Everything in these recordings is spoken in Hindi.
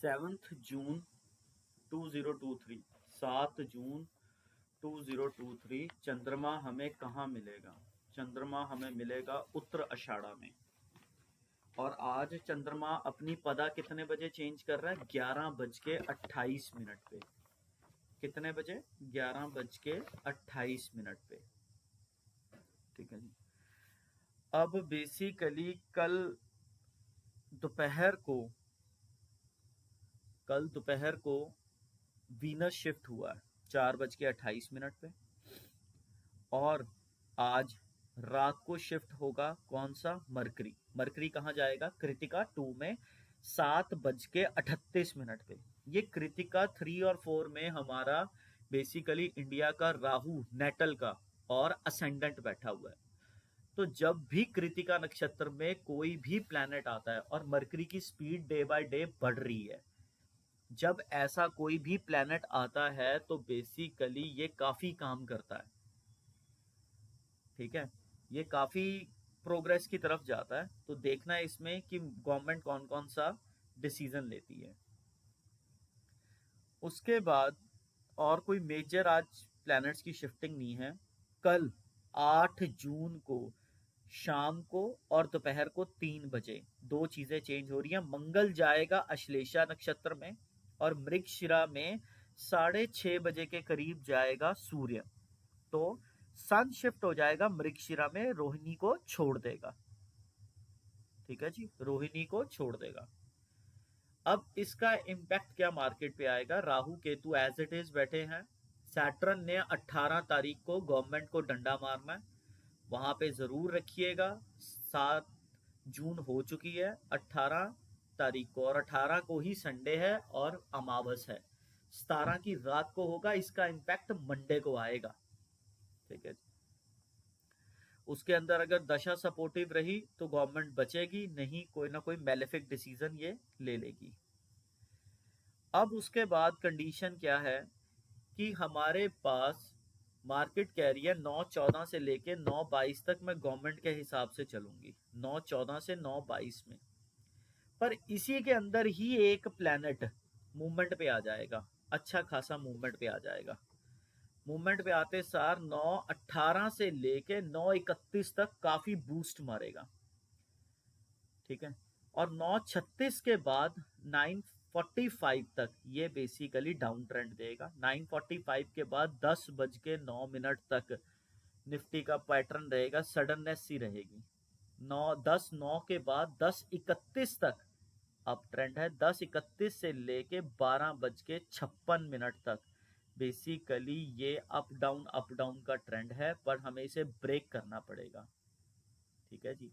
7 जून 2023, 7 जून 2023 चंद्रमा हमें कहाँ मिलेगा? चंद्रमा हमें मिलेगा उत्तर आषाढ़ा में। और आज चंद्रमा अपनी पदा कितने बजे चेंज कर रहा है? 11:28 पे। कितने बजे? 11:28 पे। ठीक है जी। अब बेसिकली कल दोपहर को वीनस शिफ्ट हुआ है 4:28 पे। और आज रात को शिफ्ट होगा कौन सा? मरकरी। मरकरी कहाँ जाएगा? कृतिका 2 में 7:38 पे। ये कृतिका 3 और 4 में हमारा बेसिकली इंडिया का राहु नेटल का और असेंडेंट बैठा हुआ है। तो जब भी कृतिका नक्षत्र में कोई भी प्लैनेट आता है और मरकरी की स्पीड डे बाय डे बढ़ रही है, जब ऐसा कोई भी प्लैनेट आता है तो बेसिकली ये काफी काम करता है। ठीक है, ये काफी प्रोग्रेस की तरफ जाता है। तो देखना है इसमें कि गवर्नमेंट कौन कौन सा डिसीजन लेती है। उसके बाद और कोई मेजर आज प्लैनेट्स की शिफ्टिंग नहीं है। कल 8 जून को शाम को और दोपहर को 3 बजे दो चीजें चेंज हो रही हैं। मंगल जाएगा अश्लेषा नक्षत्र में और मृगशिरा में 6:30 बजे के करीब जाएगा सूर्य। तो सन शिफ्ट हो जाएगा मृगशिरा में, रोहिणी को छोड़ देगा। ठीक है जी, रोहिणी को छोड़ देगा। अब इसका इम्पैक्ट क्या मार्केट पे आएगा? Rahu Ketu as it is बैठे हैं। सैटर्न ने 18 तारीख को गवर्नमेंट को डंडा मारना है, वहां पे जरूर रखिएगा। 7 जून हो चुकी है 18 तारीख को, और 18 को ही संडे है और अमावस है। 17 की रात को होगा, इसका इम्पैक्ट मंडे को आएगा। ठीक है, उसके अंदर अगर दशा सपोर्टिव रही तो गवर्नमेंट बचेगी, नहीं कोई ना कोई मैलेफिक डिसीजन ये ले लेगी। अब उसके बाद कंडीशन क्या है कि हमारे पास मार्केट कह रही है 9/14 से लेके 9/22 तक मैं गवर्नमेंट के हिसाब से चलूंगी, 9/14 से 9/22 में। पर इसी के अंदर ही एक प्लैनेट मूवमेंट पे आ जाएगा, अच्छा खासा मूवमेंट पे आ जाएगा। मूवमेंट पे आते सार 9/18 से लेके 9/31 तक काफी बूस्ट मारेगा। ठीक है, और 9/36 के बाद 9:45 तक ये बेसिकली डाउन ट्रेंड देगा। 9:45 के बाद 10:09 तक निफ्टी का पैटर्न रहेगा, सडननेस सी रहेगी। 10:09 के बाद 10:31 तक अप ट्रेंड है। 10:31 से लेके 12:56 तक बेसिकली ये अप डाउन का ट्रेंड है, पर हमें इसे ब्रेक करना पड़ेगा। ठीक है जी,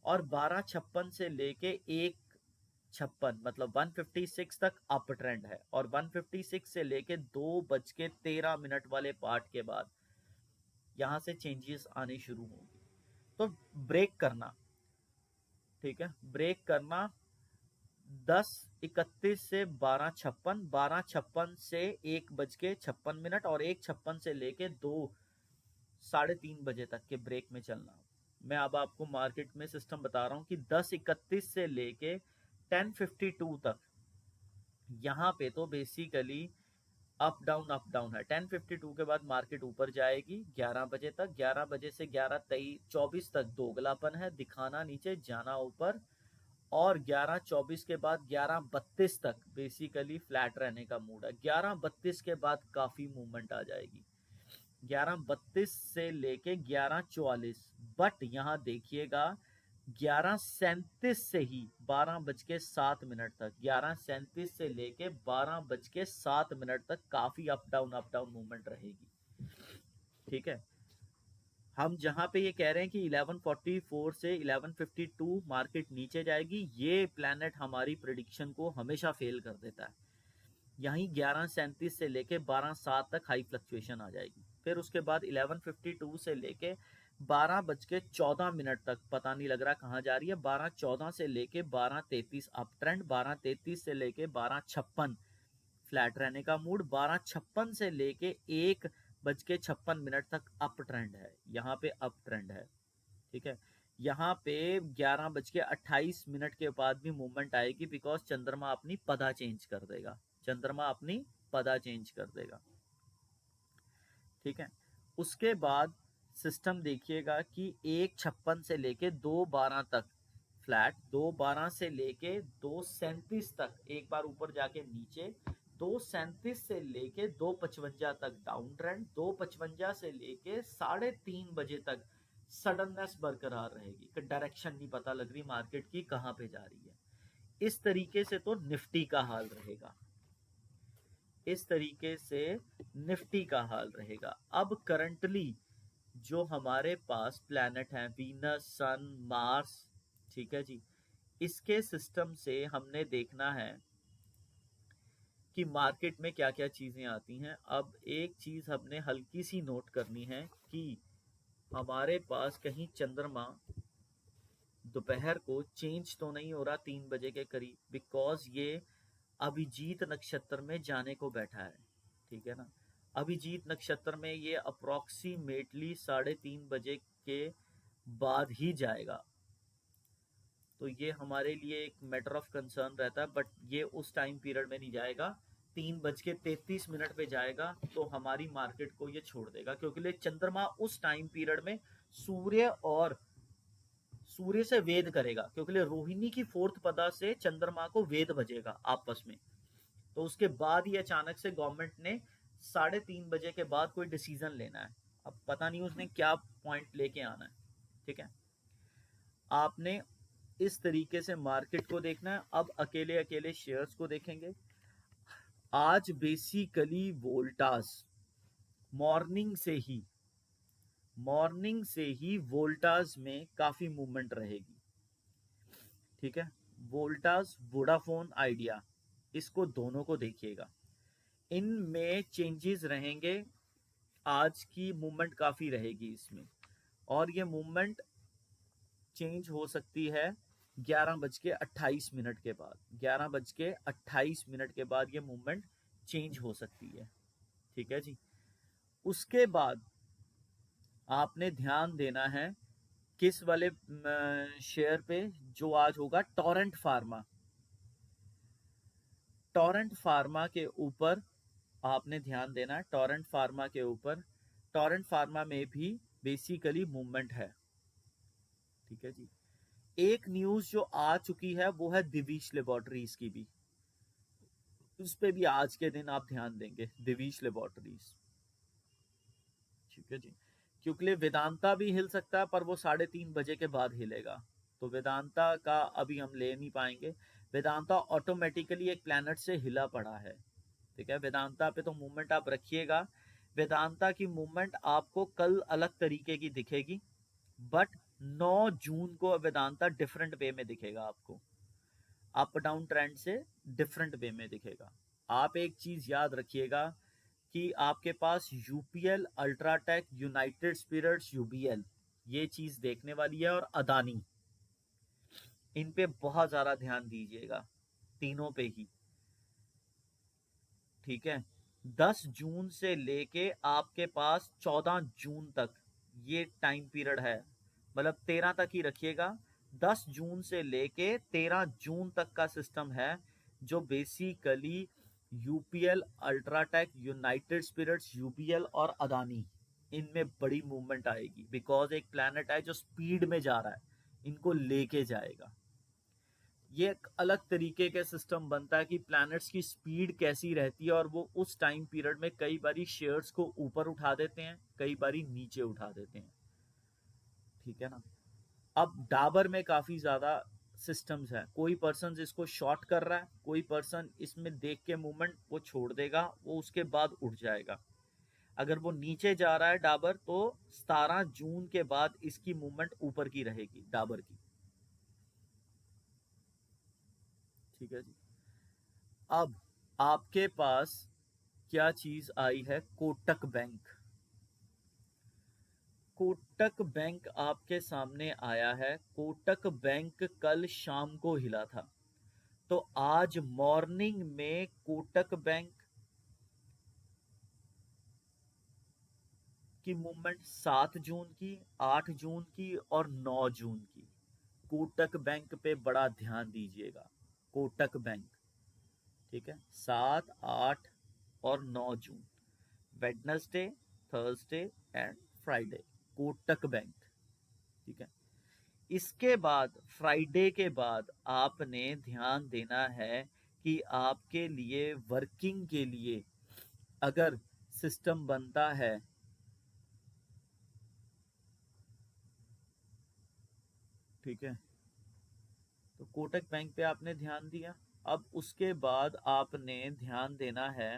और 12:56 से लेके 1:56 मतलब 156 तक अप ट्रेंड है, और 156 से लेके 2:13 वाले पार्ट के बाद यहां से चेंजेस आने शुरू होंगे। तो ब्रेक करना, ठीक है, ब्रेक करना 10:31 से 12:56, 12:56 से 1:56 और 1:56 से लेके 2-3:30 बजे तक के ब्रेक में चलना। मैं अब आपको मार्केट में सिस्टम बता रहा हूं कि 10:31 से लेके 10:52 तक यहाँ पे तो बेसिकली अप डाउन है। 10:52 के बाद मार्केट ऊपर जाएगी 11 बजे तक, 11 बजे से 11:24 तक दोगलापन है, दिखाना नीचे जाना ऊपर, और 11:24 के बाद 11:32 तक बेसिकली फ्लैट रहने का मूड है। 11:32 के बाद काफी मूवमेंट आ जाएगी, 11:32 से लेके 11:44। बट यहाँ देखिएगा 11:37 से ही 12:07 तक, 11:37 से लेके 12:07 तक काफी अप डाउन मूवमेंट रहेगी। ठीक है, हम जहां पे ये कह रहे हैं कि 11:44 से 11:52 मार्केट नीचे जाएगी, ये प्लैनेट हमारी प्रिडिक्शन को हमेशा फेल कर देता है। यहीं 11:37 से लेके 12:07 तक हाई फ्लक्चुएशन आ जाएगी। फिर उसके बाद 11:52 से लेके 12:14 तक पता नहीं लग रहा कहाँ जा रही है, 12:14 से लेके 12:33 अप ट्रेंड, 12:33 से लेके 12:56 फ्लैट रहने का मूड, 12:56 से लेके 1:56 तक अप ट्रेंड है, यहाँ पे अप ट्रेंड है। ठीक है, यहाँ पे 11:28 के बाद भी मूवमेंट आएगी, बिकॉज चंद्रमा अपनी पदा चेंज कर देगा। चंद्रमा अपनी पदा चेंज कर देगा। ठीक है। उसके बाद सिस्टम देखिएगा कि 1:56 से लेके 2:12 तक फ्लैट, 2:12 से लेके 2:37 तक एक बार ऊपर जाके नीचे, 2:37 से लेके 2:55 तक डाउन ट्रेंड, 2:55 से लेके 3:30 तक सडननेस बरकरार रहेगी कि डायरेक्शन नहीं पता लग रही मार्केट की कहाँ पे जा रही है। इस तरीके से तो निफ्टी का हाल रहेगा। इस तरीके से निफ्टी का हाल रहेगा। अब करंटली जो हमारे पास प्लैनेट हैं, वीनस, सन, मार्स, ठीक है जी, इसके सिस्टम से हमने देखना है कि मार्केट में क्या क्या चीजें आती हैं। अब एक चीज हमने हल्की सी नोट करनी है कि हमारे पास कहीं चंद्रमा दोपहर को चेंज तो नहीं हो रहा 3 बजे के करीब, बिकॉज ये अभिजीत नक्षत्र में जाने को बैठा है। ठीक है ना। अभिजीत नक्षत्र में ये अप्रोक्सीमेटली 3:30 के बाद ही जाएगा। तो ये हमारे लिए एक मैटर ऑफ कंसर्न रहता है, बट ये उस टाइम पीरियड में नहीं जाएगा। 3:33 पे जाएगा तो हमारी मार्केट को ये छोड़ देगा, क्योंकि चंद्रमा उस टाइम पीरियड में सूर्य से वेद करेगा, क्योंकि रोहिणी की 4th पदा से चंद्रमा को वेद बजेगा आपस में। तो उसके बाद ही अचानक से गवर्नमेंट ने 3:30 के बाद कोई डिसीजन लेना है। अब पता नहीं उसने क्या पॉइंट लेके आना है। ठीक है। आपने इस तरीके से मार्केट को देखना है। अब अकेले अकेले शेयर्स को देखेंगे। आज बेसिकली वोल्टास मॉर्निंग से ही वोल्टास में काफी मूवमेंट रहेगी। ठीक है। वोल्टास, वोडाफोन आइडिया, इसको दोनों को देखिएगा। इनमें चेंजेस रहेंगे। आज की मूवमेंट काफी रहेगी इसमें, और ये मूवमेंट चेंज हो सकती है 11:28 के बाद। 11:28 के बाद ये मूवमेंट चेंज हो सकती है। ठीक है जी। उसके बाद आपने ध्यान देना है किस वाले शेयर पे, जो आज होगा टोरेंट फार्मा। टोरेंट फार्मा के ऊपर आपने ध्यान देना है। टोरेंट फार्मा के ऊपर, टोरेंट फार्मा में भी बेसिकली मूवमेंट है। ठीक है जी। एक न्यूज जो आ चुकी है वो है दिवीश लेबोरेटरीज की भी, उस पे भी आज के दिन आप ध्यान देंगे। दिवीश लेबोरेटरीज, ठीक है जी। क्योंकि वेदांता भी हिल सकता है, पर वो 3:30 के बाद हिलेगा, तो वेदांता का अभी हम ले नहीं पाएंगे। वेदांता ऑटोमेटिकली एक प्लैनेट से हिला पड़ा है। ठीक है। वेदांता पे तो मूवमेंट आप रखिएगा। वेदांता की मूवमेंट आपको कल अलग तरीके की दिखेगी, बट 9 जून को वेदांता डिफरेंट वे में दिखेगा आपको। अप डाउन ट्रेंड से डिफरेंट वे में दिखेगा। आप एक चीज याद रखिएगा कि आपके पास UPL, UltraTech, United Spirits, UBL, ये चीज देखने वाली है, और अदानी, इन पे बहुत ज्यादा ध्यान दीजिएगा, तीनों पे ही। ठीक है। 10 जून से लेके आपके पास 14 जून तक ये टाइम पीरियड है, मतलब 13 तक ही रखिएगा। 10 जून से लेके 13 जून तक का सिस्टम है, जो basically UPL, UltraTech, United Spirits, UBL और अदानी, इनमें बड़ी मूवमेंट आएगी, बिकॉज एक प्लैनेट है जो स्पीड में जा रहा है, इनको लेके जाएगा। ये एक अलग तरीके के सिस्टम बनता है कि प्लैनेट्स की स्पीड कैसी रहती है, और वो उस टाइम पीरियड में कई बारी शेयर्स को ऊपर उठा देते हैं, कई बारी नीचे उठा देते हैं। ठीक है ना। अब डाबर में काफी ज्यादा सिस्टम्स है। कोई पर्सन इसको शॉर्ट कर रहा है, कोई पर्सन इसमें देख के मूवमेंट वो छोड़ देगा, वो उसके बाद उठ जाएगा। अगर वो नीचे जा रहा है डाबर, तो 17 जून के बाद इसकी मूवमेंट ऊपर की रहेगी डाबर की। ठीक है जी। अब आपके पास क्या चीज आई है, कोटक बैंक। कोटक बैंक आपके सामने आया है। कोटक बैंक कल शाम को हिला था, तो आज मॉर्निंग में कोटक बैंक की मूवमेंट 7 जून की, 8 जून की और 9 जून की। कोटक बैंक पे बड़ा ध्यान दीजिएगा, कोटक बैंक, ठीक है, 7, 8 और 9 जून, Wednesday, Thursday and Friday, Kotak bank, ठीक है। इसके बाद फ्राइडे के बाद आपने ध्यान देना है कि आपके लिए वर्किंग के लिए अगर सिस्टम बनता है, ठीक है, तो कोटक बैंक पे आपने ध्यान दिया। अब उसके बाद आपने ध्यान देना है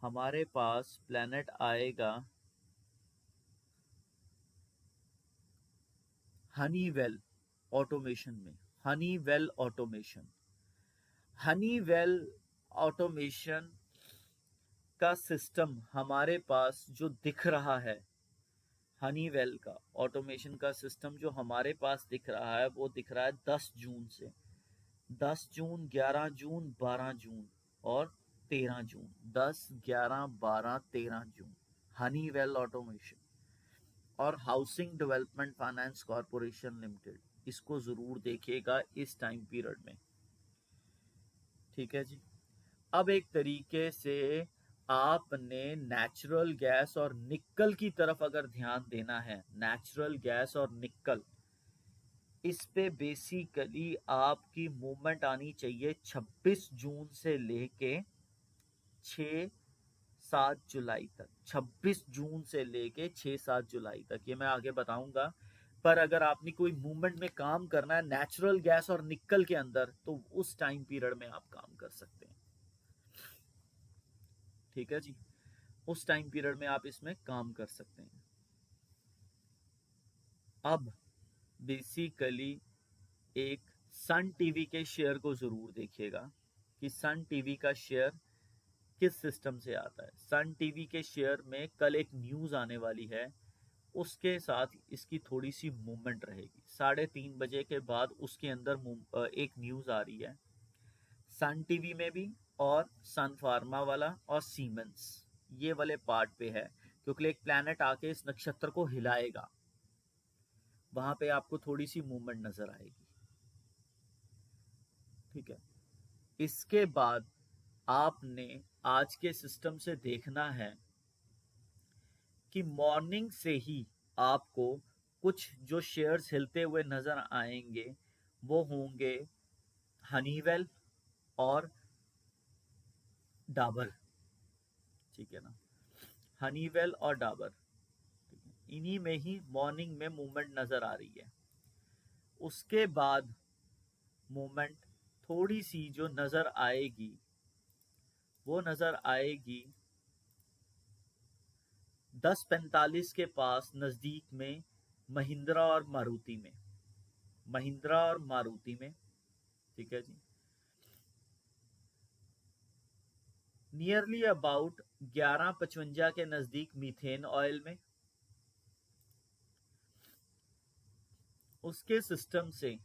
हमारे पास प्लैनेट आएगा हनीवेल ऑटोमेशन में, हनीवेल ऑटोमेशन, हनीवेल ऑटोमेशन का सिस्टम हमारे पास जो दिख रहा है, हनीवेल का ऑटोमेशन का सिस्टम जो हमारे पास दिख रहा है वो दिख रहा है 10 जून से, 10 जून, 11 जून, 12 जून और 13 जून, 10, 11, 12, 13 जून, हनीवेल ऑटोमेशन। और housing development finance corporation limited, इसको जरूर देखिएगा इस टाइम पीरियड में, ठीक है जी। अब एक तरीके से आपने नेचुरल गैस और निकल की तरफ अगर ध्यान देना है, नेचुरल गैस और निकल, इस पे बेसिकली आपकी मूवमेंट आनी चाहिए 26 जून से लेके 6-7 जुलाई तक, 26 जून से लेके 6-7 जुलाई तक, ये मैं आगे बताऊंगा। पर अगर आपने कोई मूवमेंट में काम करना है नेचुरल गैस और निकल के अंदर, तो उस टाइम पीरियड में आप काम कर सकते हैं, ठीक है जी, उस टाइम पीरियड में आप इसमें काम कर सकते हैं। अब बेसिकली एक सन टीवी के शेयर को जरूर देखिएगा कि सन टीवी का शेयर किस सिस्टम से आता है। सन टीवी के शेयर में कल एक न्यूज आने वाली है, उसके साथ इसकी थोड़ी सी मूवमेंट रहेगी। 3:30 बजे के बाद उसके अंदर एक न्यूज आ रही है, सन टीवी में भी और सन फार्मा वाला और सीमेंस, ये वाले पार्ट पे है, क्योंकि एक प्लैनेट आके इस नक्षत्र को हिलाएगा, वहां पे आपको थोड़ी सी मूवमेंट नजर आएगी, ठीक है। इसके बाद आपने आज के सिस्टम से देखना है कि मॉर्निंग से ही आपको कुछ जो शेयर्स हिलते हुए नजर आएंगे वो होंगे हनीवेल और डाबर, ठीक है ना, हनीवेल और डाबर, ठीक है? इन्हीं में ही मॉर्निंग में मूवमेंट नजर आ रही है। उसके बाद मूवमेंट थोड़ी सी जो नजर आएगी वो नजर आएगी 10:45 के पास नजदीक में महिंद्रा और मारुति में, महिंद्रा और मारुति में, ठीक है जी, नियरली अबाउट 11:55 के नजदीक मीथेन ऑयल में, उसके सिस्टम से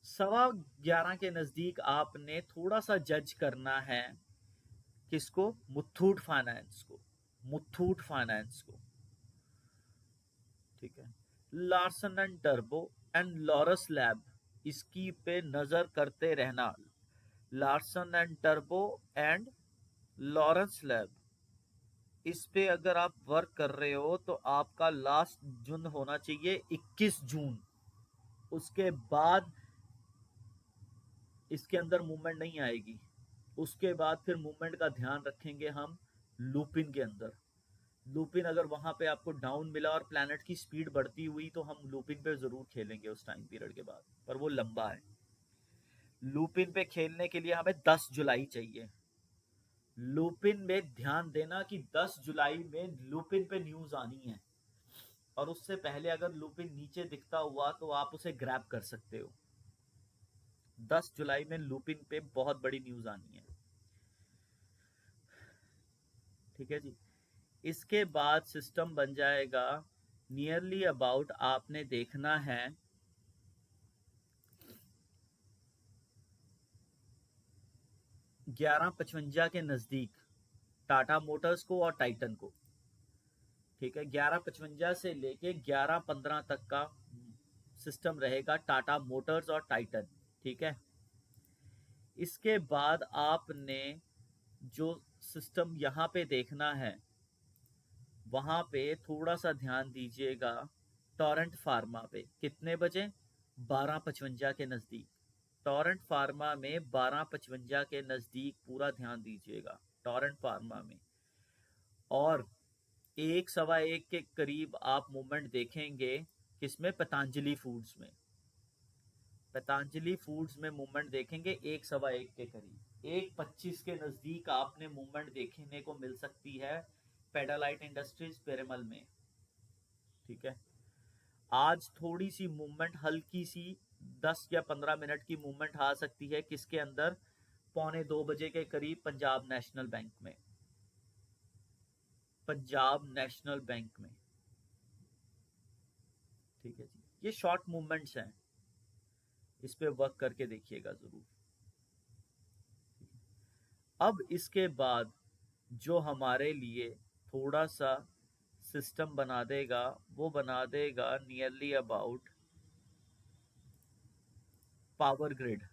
11:15 के नजदीक आपने थोड़ा सा जज करना है, किसको, मुथूट फाइनेंस को, मुथूट फाइनेंस को, ठीक है, Larsen and turbo and Laurus lab, इसकी पे नजर करते रहना, Larsen and turbo and Lawrence lab, इस पे अगर आप वर्क कर रहे हो तो आपका लास्ट जून होना चाहिए 21 जून, उसके बाद इसके अंदर मूवमेंट नहीं आएगी। उसके बाद फिर मूवमेंट का ध्यान रखेंगे हम लूपिन के अंदर, लूपिन अगर वहां पे आपको डाउन मिला और प्लैनेट की स्पीड बढ़ती हुई तो हम लूपिन पे जरूर खेलेंगे उस टाइम पीरियड के बाद, पर वो लंबा है। लूपिन पे खेलने के लिए हमें 10 जुलाई चाहिए। लूपिन में ध्यान देना कि 10 जुलाई में लूपिन पे न्यूज आनी है, और उससे पहले अगर लूपिन नीचे दिखता हुआ तो आप उसे ग्रैब कर सकते हो। 10 जुलाई में लूपिन पे बहुत बड़ी न्यूज आनी है, ठीक है जी। इसके बाद सिस्टम बन जाएगा नियरली अबाउट, आपने देखना है 11:55 के नज़दीक टाटा मोटर्स को और टाइटन को, ठीक है, 11:55 से लेके 11:15 तक का सिस्टम रहेगा टाटा मोटर्स और टाइटन, ठीक है। इसके बाद आपने जो सिस्टम यहाँ पे देखना है, वहाँ पे थोड़ा सा ध्यान दीजिएगा, टोरेंट फार्मा पे कितने बजे, 12:55 के नज़दीक। टोरेंट फार्मा में 12:55 के नज़दीक पूरा ध्यान दीजिएगा, टोरेंट फार्मा में। और 1 सवा 1 के करीब आप मूवमेंट देखेंगे किसमें, पतंजलि फूड्स में। पतंजलि फूड्स में मूवमेंट देखेंगे 1 सवा 1 के करीब। 1:25 के नज़दीक आपने मूवमेंट देखने को मिल सकती है पेडालाइट इंडस्ट्रीज पिरामल में, ठीक है। आज थोड़ी सी मूवमेंट, हल्की सी 10 या 15 मिनट की मूवमेंट आ सकती है किसके अंदर, 1:45 के करीब पंजाब नेशनल बैंक में, पंजाब नेशनल बैंक में, ठीक है जी। ये शॉर्ट मूवमेंट्स हैं, इस पे वर्क करके देखिएगा जरूर। अब इसके बाद जो हमारे लिए थोड़ा सा सिस्टम बना देगा, वो बना देगा नियरली अबाउट पावर ग्रिड।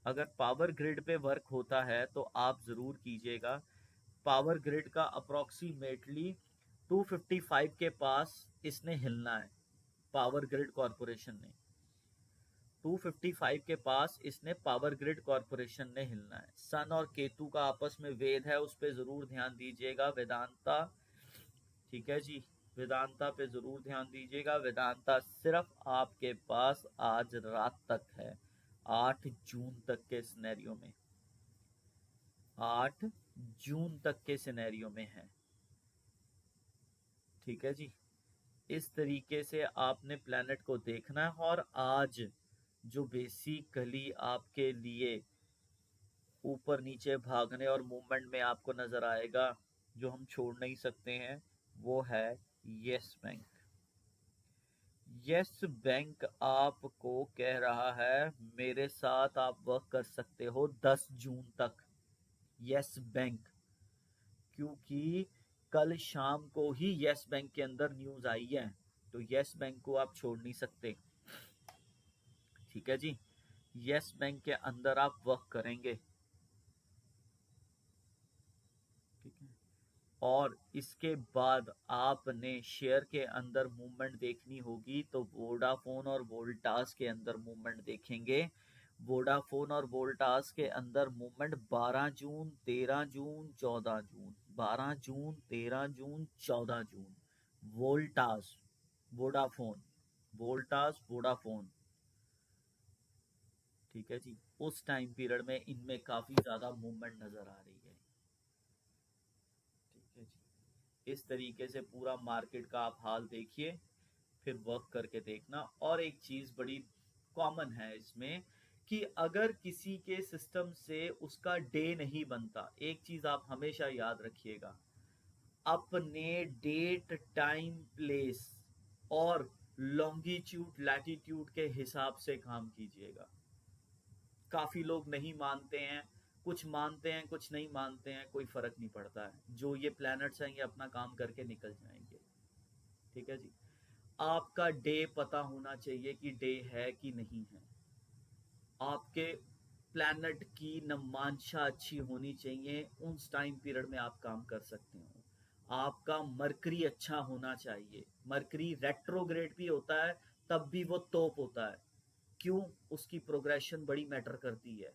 अगर पावर ग्रिड पे वर्क होता है तो आप ज़रूर कीजिएगा। पावर ग्रिड का अप्रॉक्सीमेटली 255 के पास इसने हिलना है, पावर ग्रिड कॉरपोरेशन ने 255 के पास इसने पावर ग्रिड कॉरपोरेशन ने हिलना है। सन और केतु का आपस में वेद है, उस पर ज़रूर ध्यान दीजिएगा, वेदांता, ठीक है जी। वेदांता पे ज़रूर ध्यान दीजिएगा। वेदांता सिर्फ आपके पास आज रात तक है, 8 जून तक के सिनेरियो में, 8 जून तक के सिनेरियो में है, ठीक है जी। इस तरीके से आपने प्लैनेट को देखना है। और आज जो बेसिकली आपके लिए ऊपर नीचे भागने और मूवमेंट में आपको नजर आएगा, जो हम छोड़ नहीं सकते हैं, वो है यस बैंक। यस बैंक आपको कह रहा है मेरे साथ आप वर्क कर सकते हो 10 जून तक, यस बैंक। क्योंकि कल शाम को ही यस बैंक के अंदर न्यूज आई है, तो यस बैंक को आप छोड़ नहीं सकते, ठीक है जी। यस बैंक के अंदर आप वर्क करेंगे, ठीक है। और इसके बाद आपने शेयर के अंदर मूवमेंट देखनी होगी, तो वोडाफोन और वोल्टास के अंदर मूवमेंट देखेंगे। वोडाफोन और वोल्टास के अंदर मूवमेंट 12 जून, 13 जून, 14 जून, 12 जून, 13 जून, 14 जून। वोल्टास, वोडाफोन, वोल्टास, वोडाफोन, ठीक है जी। उस टाइम पीरियड में इनमें काफी ज्यादा मूवमेंट नजर आ रही है, ठीक है जी। इस तरीके से पूरा मार्केट का आप हाल देखिए, फिर वर्क करके देखना। और एक चीज बड़ी कॉमन है इसमें, कि अगर किसी के सिस्टम से उसका डे नहीं बनता, एक चीज आप हमेशा याद रखिएगा, अपने डेट, टाइम, प्लेस और लॉन्गिट्यूड, लैटिट्यूड के हिसाब से काम कीजिएगा। काफी लोग नहीं मानते हैं, कुछ मानते हैं, कुछ नहीं मानते हैं, कोई फर्क नहीं पड़ता है। जो ये प्लैनेट्स हैं ये अपना काम करके निकल जाएंगे, ठीक है जी। आपका डे पता होना चाहिए कि डे है कि नहीं है। आपके प्लैनेट की नमांशा अच्छी होनी चाहिए, उस टाइम पीरियड में आप काम कर सकते हो। आपका मरकरी अच्छा होना चाहिए। मरकरी रेट्रोग्रेड भी होता है तब भी वो तोप होता है, क्यों, उसकी प्रोग्रेशन बड़ी मैटर करती है,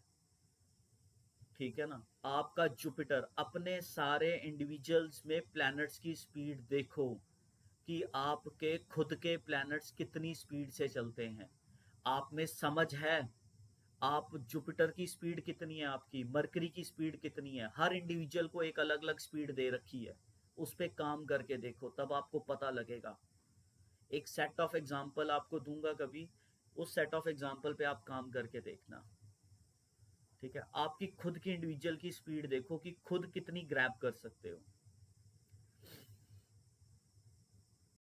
ठीक है ना। आपका जुपिटर, अपने सारे इंडिविजुअल्स में प्लैनेट्स की स्पीड देखो कि आपके खुद के प्लैनेट्स कितनी स्पीड से चलते हैं, आप में समझ है। आप जुपिटर की स्पीड कितनी है, आपकी मरकरी की स्पीड कितनी है, हर इंडिविजुअल को एक अलग अलग स्पीड दे रखी है, उस पर काम करके देखो तब आपको पता लगेगा। एक सेट ऑफ एग्जाम्पल आपको दूंगा कभी, उस सेट ऑफ एग्जाम्पल पे आप काम करके देखना, ठीक है। आपकी खुद की इंडिविजुअल की स्पीड देखो कि खुद कितनी ग्रैब कर सकते हो,